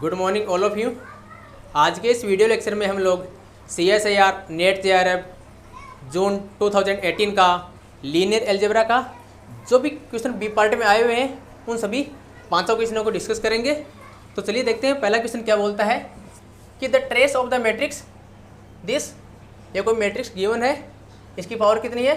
Good morning all of you. आज के इस वीडियो लेक्चर में हम लोग CSIR नेट JRF जून 2018 का लीनियर अलजेब्रा का जो भी क्वेश्चन बी पार्ट में आए हुए हैं उन सभी पांचों क्वेश्चनों को डिस्कस करेंगे। तो चलिए देखते हैं पहला क्वेश्चन क्या बोलता है कि the trace of the matrix this, ये कोई मैट्रिक्स गिवन है, इसकी पावर कितनी है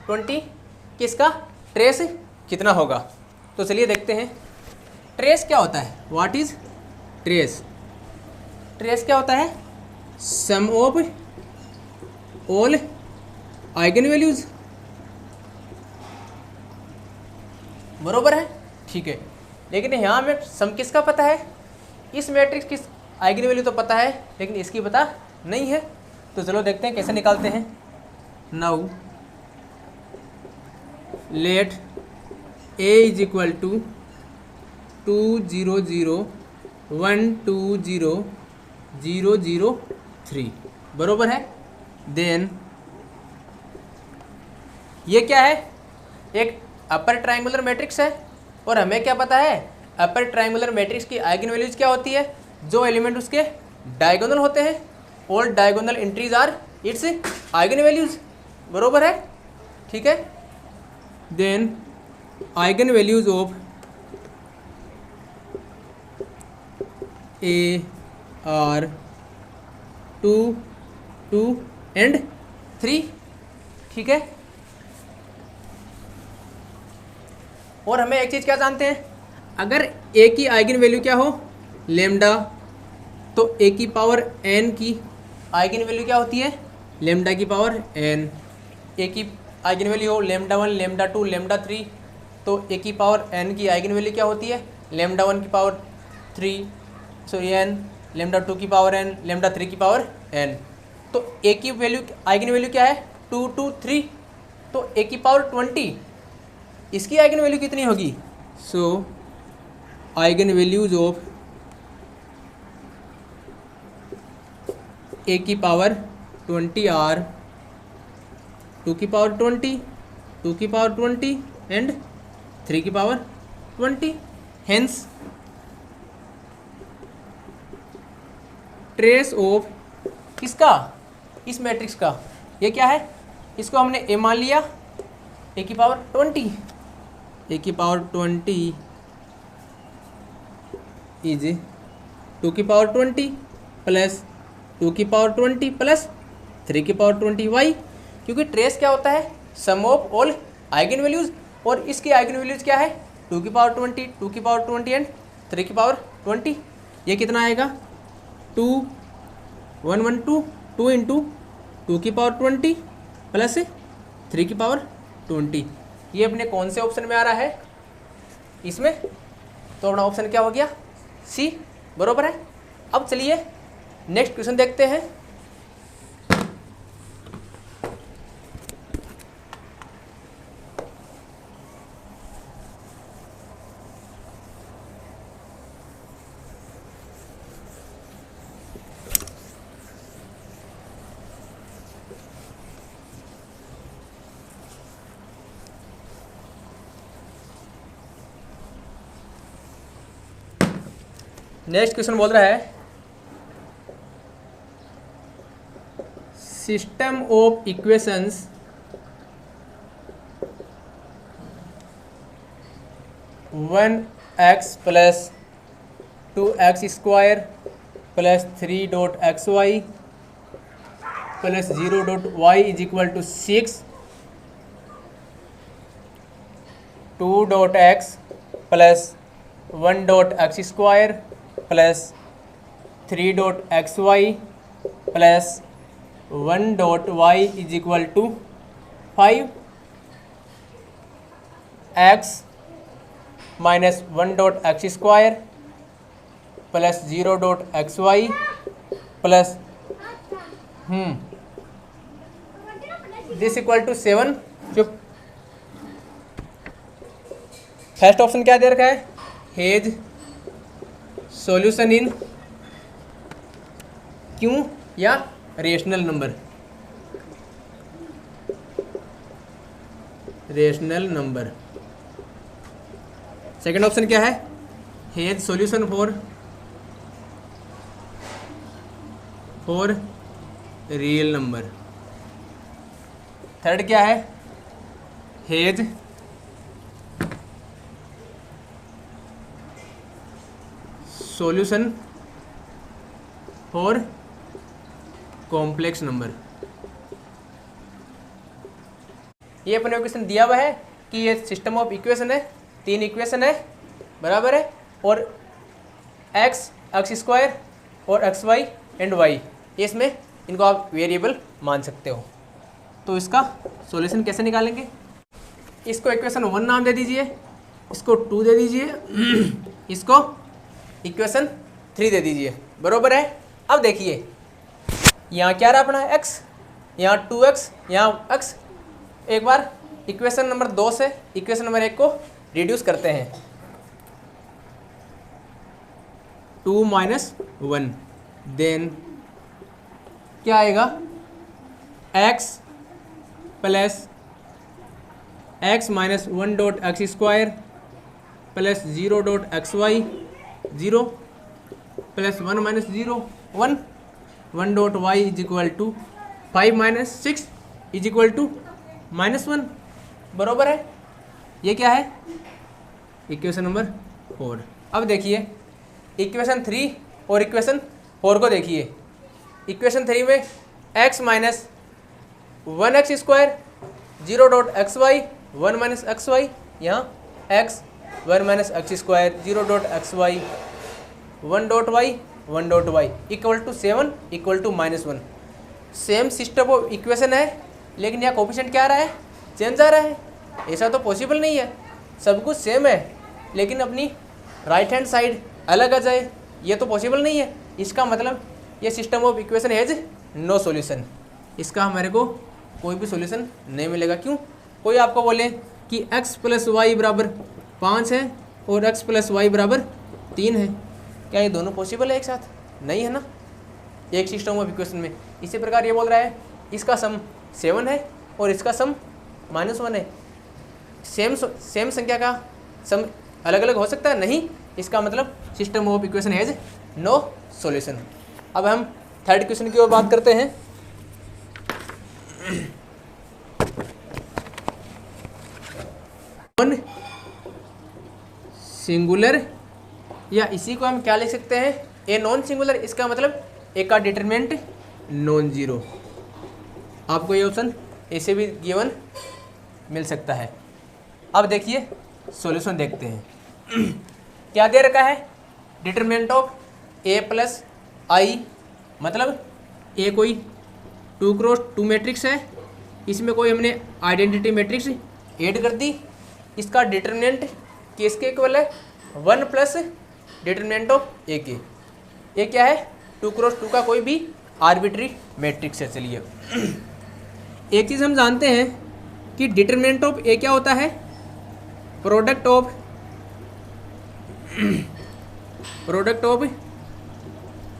20, कि इसका ट्रेस कितना होगा। तो चलिए देखते हैं ट्रेस क्या होता है। What is trace? ट्रेस क्या होता है? सम ऑफ ऑल आइगन वैल्यूज, बरोबर है, ठीक है। लेकिन यहाँ हमें सम किसका पता है? इस मैट्रिक्स की आइगन वैल्यू तो पता है लेकिन इसकी पता नहीं है। तो चलो देखते हैं कैसे निकालते हैं। Now let A is equal to 2 0 0 1 2 0 0 0 3, बरोबर है। देन ये क्या है? एक अपर ट्रायंगुलर मैट्रिक्स है और हमें क्या पता है अपर ट्रायंगुलर मैट्रिक्स की आइगन वैल्यूज क्या होती है? जो एलिमेंट उसके डायगोनल होते हैं, all diagonal entries are its eigenvalues, बरोबर है, ठीक है। Then eigenvalues of A are 2 2 and 3, ठीक है। और हमें एक चीज़ क्या जानते हैं, अगर A की आइगन वैल्यू क्या हो लेमडा, तो A की पावर n की आइगन वैल्यू क्या होती है लेमडा की पावर n। A की आइगन वैल्यू हो लेमडा 1 लेमडा 2 लेमडा 3, तो A की पावर n की आइगन वैल्यू क्या होती है लेमडा 1 की पावर 3 n, लेमडा 2 की पावर n, लेमडा 3 की पावर n। तो A की वैल्यू आइगन वैल्यू क्या है 2 2 3, तो A की पावर 20, इसकी आइगन वैल्यू कितनी होगी? सो आइगन वैल्यूज ऑफ A की पावर 20 आर 2 की पावर 20, 2 की पावर 20 एंड 3 की पावर 20। हेंस ट्रेस ऑफ किसका? इस मैट्रिक्स का। ये क्या है? इसको हमने A मान लिया, A की पावर 20, A की पावर 20 इज 2 की पावर 20 प्लस 2 की पावर 20 प्लस 3 की पावर 20। वाई? क्योंकि ट्रेस क्या होता है सम ऑफ ऑल आइगन वैल्यूज, और इसकी आइगन वैल्यूज क्या है 2 की पावर 20, 2 की पावर 20 एंड 3 की पावर 20। ये कितना आएगा 2 1 1 2 2 इंटू 2 की पावर 20 प्लस 3 की पावर 20। ये अपने कौन से ऑप्शन में आ रहा है इसमें? तो अपना ऑप्शन क्या हो गया सी, बरोबर है। अब चलिए नेक्स्ट क्वेश्चन देखते हैं। नेक्स्ट क्वेश्चन बोल रहा है system of equations one x plus 2x square plus 3 dot x y plus 0 dot y is equal to 6, 2 dot x plus 1 dot x square plus 3 dot x y plus 1 dot y is equal to 5 x minus 1 dot x square plus 0 dot x y plus this equal to 7। चुप। First option क्या दे रखा है? Hedge solution in क्यों या rational number, rational number. Second option क्या है? Has solution for for real number. Third क्या है, has solution for complex number. ये अपने क्वेश्चन दिया हुआ है कि ये सिस्टम ऑफ इक्वेशन है, 3 इक्वेशन है, बराबर है, और एक्स स्क्वायर और एक्स वाई एंड वाई, इसमें इनको आप वेरिएबल मान सकते हो। तो इसका सॉल्यूशन कैसे निकालेंगे, इसको इक्वेशन 1 नाम दे दीजिए, इसको 2 दे दीजिए, इसको इक्वेशन 3 दे दीजिए, बराबर है। अब देखिए यहाँ क्या रहा अपना x, यहाँ 2x, यहाँ x। एक बार इक्वेशन नंबर 2 से इक्वेशन नंबर 1 को रिड्यूस करते हैं, 2 - 1, देन क्या आएगा, x plus x - 1 dot x square plus 0 dot x y 0 plus 1 - 0 1 1 dot y is equal to 5 - 6 is equal to -1, बराबर है। ये क्या है, इक्वेशन नंबर 4। अब देखिए इक्वेशन 3 और इक्वेशन 4 को देखिए। इक्वेशन 3 में x minus 1x square 0 dot x y 1 - x y, यहाँ x 1 - x square 0 dot x y 1 dot y equal to 7 equal to -1। Same system of equation है, लेकिन यहाँ कोफिशिएंट क्या आ रहा है, चेंज आ रहा है। ऐसा तो पॉसिबल नहीं है, सब कुछ सेम है, लेकिन अपनी राइट हैंड साइड अलग आ जाए, ये तो पॉसिबल नहीं है। इसका मतलब ये system of equation has no solution, इसका हमारे को कोई भी सॉल्यूशन नहीं मिलेगा। क्यों, कोई आपको बोले कि x + y बराबर 5 है और x + y बराबर 3 है, क्या ये दोनों पॉसिबल है एक साथ? नहीं है ना, एक सिस्टम ऑफ इक्वेशन में। इसी प्रकार ये बोल रहा है इसका सम 7 है और इसका सम -1 है। सेम संख्या का सम अलग अलग हो सकता है? नहीं, इसका मतलब system of equation has no solution. अब हम थर्ड क्वेश्चन की ओर बात करते हैं। नॉन सिंगुलर, या इसी को हम क्या लिख सकते हैं, ए नॉन सिंगुलर, इसका मतलब ए का डिटरमिनेंट नॉन जीरो। आपको ये ऑप्शन ऐसे भी गिवन मिल सकता है। अब देखिए सॉल्यूशन देखते हैं। क्या दे रखा है, डिटरमिनेंट ऑफ ए प्लस आई, मतलब ए कोई 2x2 मैट्रिक्स है, इसमें कोई हमने आइडेंटिटी मैट्रिक्स ऐड कर दी, इसका डिटरमिनेंट किसके इक्वल है, 1 प्लस डिटरमिनेंट ऑफ ए के। ये क्या है, 2x2 का कोई भी आर्बिट्री मैट्रिक्स है। चलिए एक चीज़ हम जानते हैं कि डिटरमिनेंट ऑफ ए क्या होता है, product of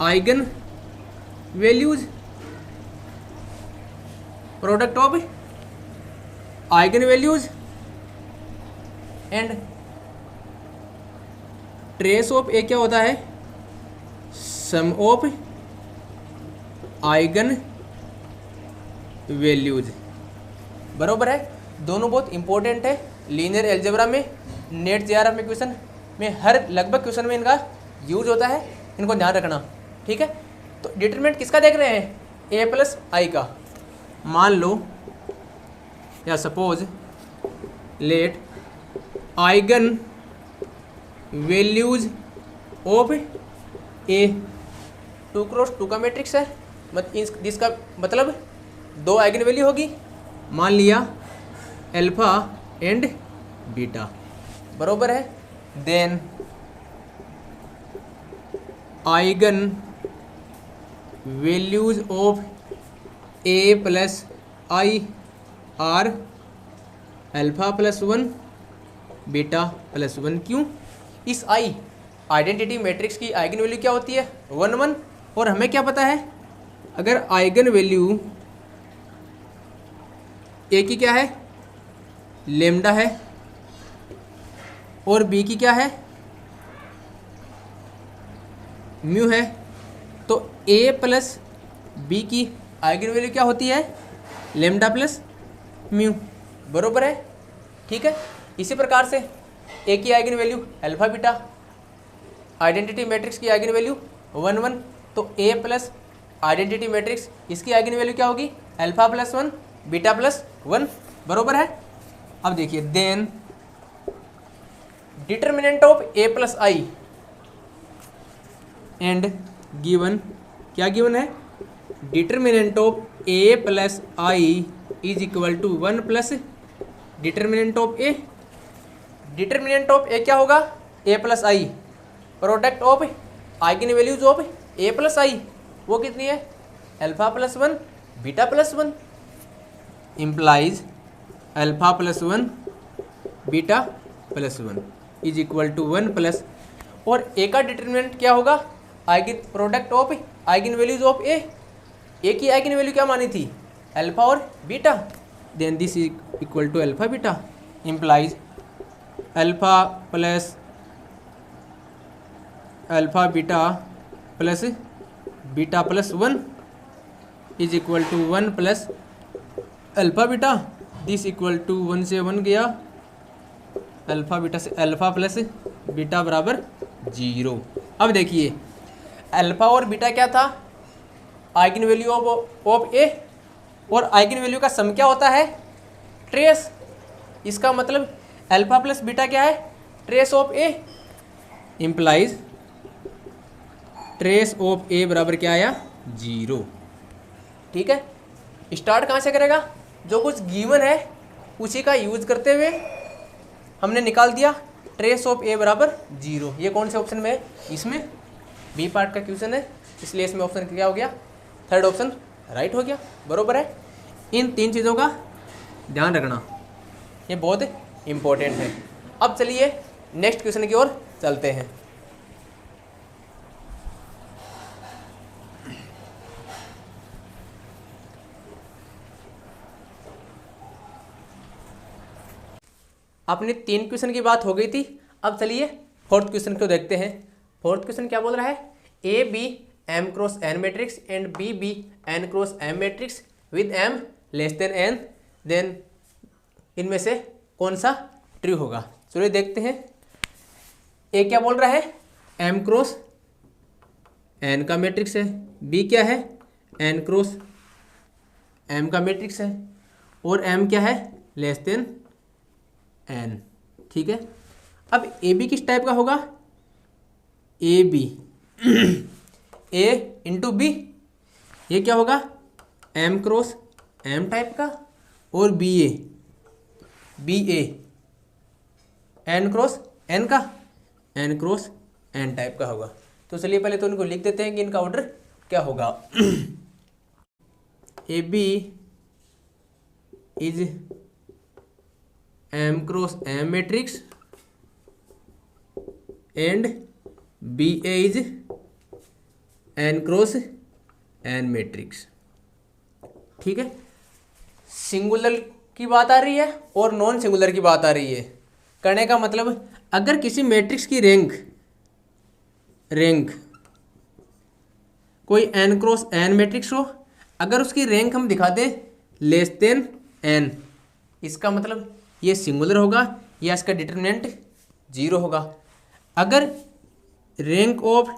eigenvalues, product of eigenvalues and trace of A क्या होता है, सम ऑफ आइगन वैल्यूज, बरोबर है। दोनों बहुत इंपॉर्टेंट है लीनियर अलजेब्रा में, नेट जेआरएफ में क्वेश्चन में, हर लगभग क्वेश्चन में इनका यूज होता है, इनको ध्यान रखना, ठीक है। तो डिटरमिनेंट किसका देख रहे हैं, ए प्लस आई का। मान लो या suppose let eigen values of A 2x2 का मैट्रिक्स है, जिसका मतलब 2 आइगन वैल्यू होगी, मान लिया अल्फा एंड बीटा, बरोबर है। Then eigenvalues of A plus I are alpha plus 1 beta plus 1। क्यों, इस आई आइडेंटिटी मैट्रिक्स की आइगन वैल्यू क्या होती है, 1 1, और हमें क्या पता है, अगर आइगन वैल्यू ए की क्या है, लेम्डा है, और बी की क्या है, म्यू है, तो ए प्लस बी की आइगन वैल्यू क्या होती है, लेमडा प्लस म्यू, बरोबर है। ठीक है, इसी प्रकार से ए की eigen value alpha beta, identity matrix की आइगन वैल्यू 1 1, तो ए प्लस आइडेंटिटी मैट्रिक्स इसकी आइगन वैल्यू क्या होगी, अल्फा प्लस 1 बीटा प्लस 1, बरोबर है। अब देखिए then determinant of A plus I and given, क्या गिवन है, determinant of A plus I is equal to 1 plus determinant of A. Determinant of A क्या होगा, A plus I, product of eigenvalues of A plus I, वो कितनी है, alpha plus 1 beta plus 1, implies alpha plus 1 beta plus 1 is equal to 1 plus, और A का determinant क्या होगा, eigen product of eigenvalues of A की eigenvalue क्या मानी थी, अल्फा और beta, then this is equal to alpha beta, implies alpha beta plus 1 is equal to 1 plus alpha beta, this equal to 1 से 1 गया, alpha beta से alpha plus beta बराबर 0। अब देखिए अल्फा और बीटा क्या था, आइगन वैल्यू ऑफ ए, और आइगन वैल्यू का सम क्या होता है, ट्रेस। इसका मतलब अल्फा प्लस बीटा क्या है, trace of A, implies trace of A बराबर क्या आया, 0। ठीक है, स्टार्ट कहाँ से करेगा, जो कुछ गिवन है उसी का यूज करते हुए हमने निकाल दिया ट्रेस ऑफ ए बराबर 0। ये कौन से ऑप्शन में है, इसमें बी पार्ट का क्वेश्चन है, इसलिए इसमें ऑप्शन क्या हो गया, थर्ड ऑप्शन राइट हो गया, बरोबर है। इन 3 चीज़ों का ध्यान रखना, ये बहुत इम्पोर्टेंट है। अब चलिए नेक्स्ट क्वेश्चन की ओर चलते हैं। अपनी 3 क्वेश्चन की बात हो गई थी, अब चलिए फोर्थ क्वेश्चन को देखते हैं। फोर्थ क्वेश्चन क्या बोल रहा है, A B m cross n matrix and B B n cross m matrix with m less than n, then इनमें से कौन सा ट्रू होगा। चलिए देखते हैं। ए क्या बोल रहा है, एम क्रॉस एन का मैट्रिक्स है, बी क्या है, एन क्रॉस एम का मैट्रिक्स है, और एम क्या है, लेस देन एन। ठीक है, अब ए बी किस टाइप का होगा, A B A into B, ये क्या होगा, एम क्रॉस एम टाइप का, और B A n cross n का, एन क्रॉस एन टाइप का होगा। तो चलिए पहले तो इनको लिख देते हैं कि इनका ऑर्डर क्या होगा। A B is m cross m matrix and B A is n cross n matrix. ठीक है, सिंगुलर की बात आ रही है और नॉन सिंगुलर की बात आ रही है। करने का मतलब अगर किसी मैट्रिक्स की रैंक कोई एन क्रॉस एन मैट्रिक्स हो, अगर उसकी रैंक हम दिखा दें लेस देन एन, इसका मतलब ये सिंगुलर होगा या इसका डिटरमिनेंट 0 होगा। अगर rank of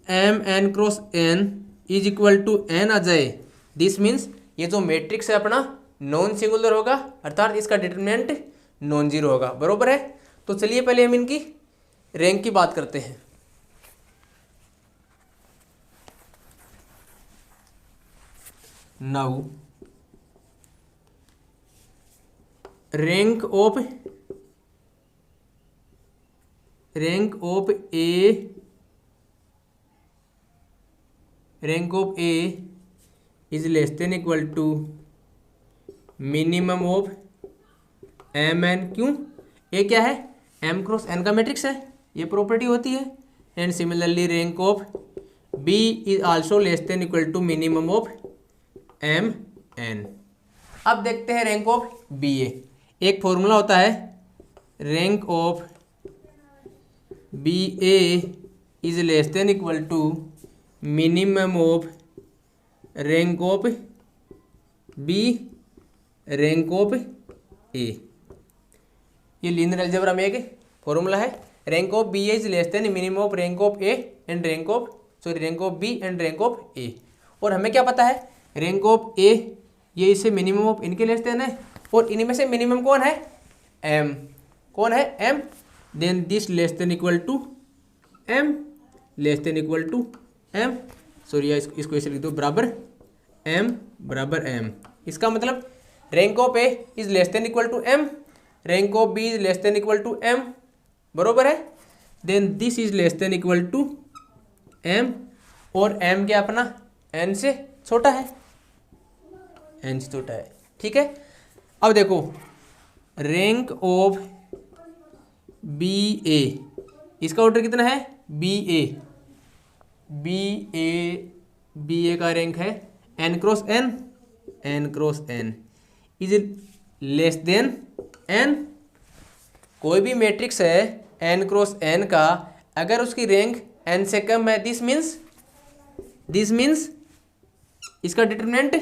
M N cross N is equal to N आ जाए, दिस मीन्स ये जो मैट्रिक्स है अपना नॉन सिंगुलर होगा, अर्थात इसका डिटरमिनेंट नॉन जीरो होगा, बरोबर है। तो चलिए पहले हम इनकी रैंक की बात करते हैं। Now rank of A is less than equal to minimum of M n. क्यों, ये क्या है, एम क्रॉस एन का मैट्रिक्स है, ये प्रॉपर्टी होती है। And similarly rank of B is also less than equal to minimum of M n. अब देखते हैं रैंक ऑफ बी ए। एक फॉर्मूला होता है, rank of B A is less than equal to minimum of rank of B rank of A. ये linear algebra में एक formula है। Rank of B is less than minimum of rank of A and rank of B and rank of A. और हमें क्या पता है, rank of A ये इससे मिनिमम ऑफ इनके लेस देन है, और इनमें से मिनिमम कौन है, एम। कौन है, m. Then this less than equal to m, less than equal to m, sorry इसको ऐसे लिख दो, बराबर एम। इसका मतलब rank of A is less than equal to m, rank of B is less than equal to m, बरोबर है। Then this is less than equal to m, और एम क्या अपना एन से छोटा है, एन से छोटा है, ठीक है। अब देखो रैंक ऑफ बी ए, इसका ऑर्डर कितना है, बी ए का रैंक है n cross N is less than n. कोई भी मैट्रिक्स है एन क्रॉस एन का, अगर उसकी रैंक एन से कम है, दिस मीन्स इसका डिटरमिनेंट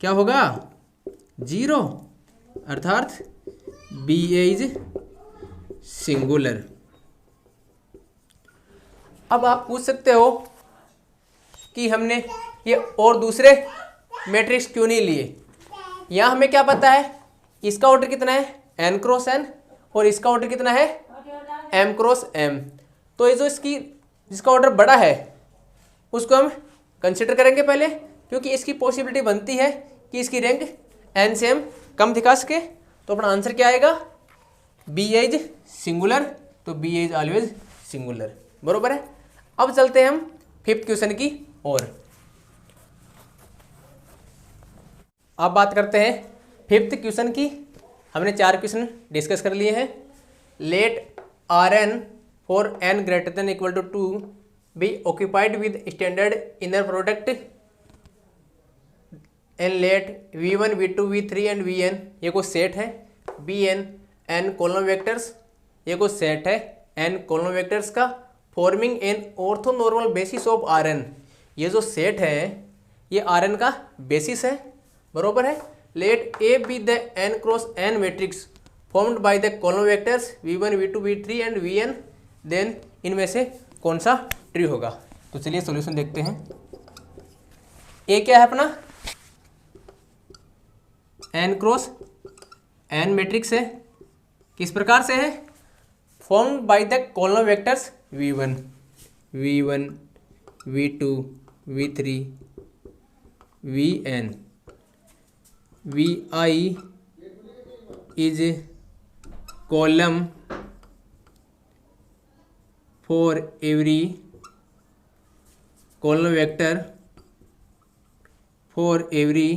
क्या होगा, 0, अर्थात बी ए इज सिंगुलर। अब आप पूछ सकते हो कि हमने ये और दूसरे मैट्रिक्स क्यों नहीं लिए। यहाँ हमें क्या पता है, इसका ऑर्डर कितना है, एन क्रॉस एन, और इसका ऑर्डर कितना है, एम क्रॉस एम। तो ये जो जिसका ऑर्डर बड़ा है उसको हम कंसिडर करेंगे पहले, क्योंकि इसकी पॉसिबिलिटी बनती है कि इसकी रैंक एन से एम कम दिखा सके। तो अपना आंसर क्या आएगा, बी इज सिंगुलर, तो बी इज ऑलवेज सिंगुलर, बरोबर है। अब चलते हैं हम फिफ्थ क्वेश्चन की ओर। अब बात करते हैं फिफ्थ क्वेश्चन की। हमने 4 क्वेश्चन डिस्कस कर लिए हैं। Let R n for n greater than equal to 2 be occupied with standard inner product and let v1 v2 v3 and vn, ये कोई सेट है। bn n कॉलम वेक्टर्स, ये कोई सेट है n कॉलम वेक्टर्स का, forming an orthonormal basis of Rn। ये जो set है ये Rn का बेसिस है, बरोबर है। Let A be the n cross n matrix formed by the column vectors v1 v2 v3 and vn, then इनमें से कौन सा ट्री होगा। तो चलिए सॉल्यूशन देखते हैं। ए क्या है अपना, n क्रॉस n मैट्रिक्स है। किस प्रकार से है, formed by the column vectors v1 v2 v3 vn, vi is column for every column vector for every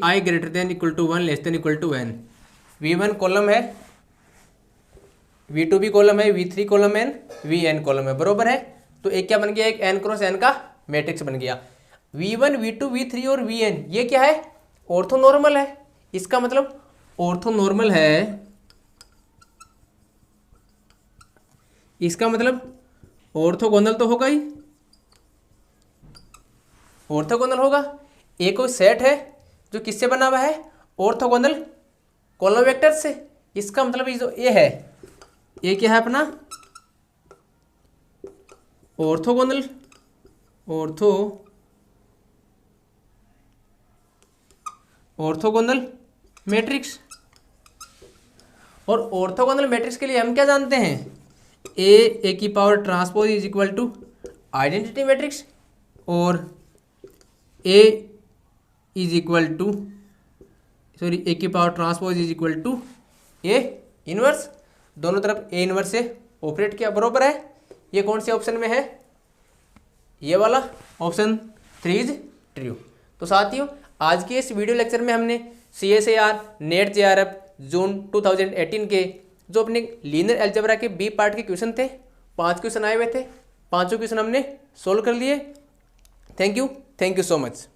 I greater than equal to 1 less than equal to n। v1 column है, v2 भी column है, v3 column है, vn column है, बरोबर है। तो एक क्या बन गया, एक n क्रॉस n का मैट्रिक्स बन गया। v1 v2 v3 और vn ये क्या है, ऑर्थोनॉर्मल है। इसका मतलब ऑर्थोनॉर्मल है, इसका मतलब ऑर्थोगोनल तो होगा ही, ऑर्थोगोनल होगा। एक कोई सेट है जो किससे बना हुआ है, ऑर्थोगोनल कॉलम वेक्टर से। इसका मतलब ये जो ए है, ये क्या है अपना ऑर्थोगोनल ऑर्थोगोनल मैट्रिक्स। और ऑर्थोगोनल मैट्रिक्स के लिए हम क्या जानते हैं, ए की power transpose is equal to identity matrix, और A is equal to A की power transpose is equal to A inverse. दोनों तरफ ए इनवर्स से ऑपरेट किया, बरोबर है। ये कौन से ऑप्शन में है, ये वाला ऑप्शन 3 इज ट्रू। तो साथियों आज के इस वीडियो लेक्चर में हमने CSIR नेट JRF जून 2018 के जो अपने लीनियर अलजेब्रा के बी पार्ट के क्वेश्चन थे, 5 क्वेश्चन आए हुए थे, 5 क्वेश्चन हमने सोल्व कर लिए। Thank you so much.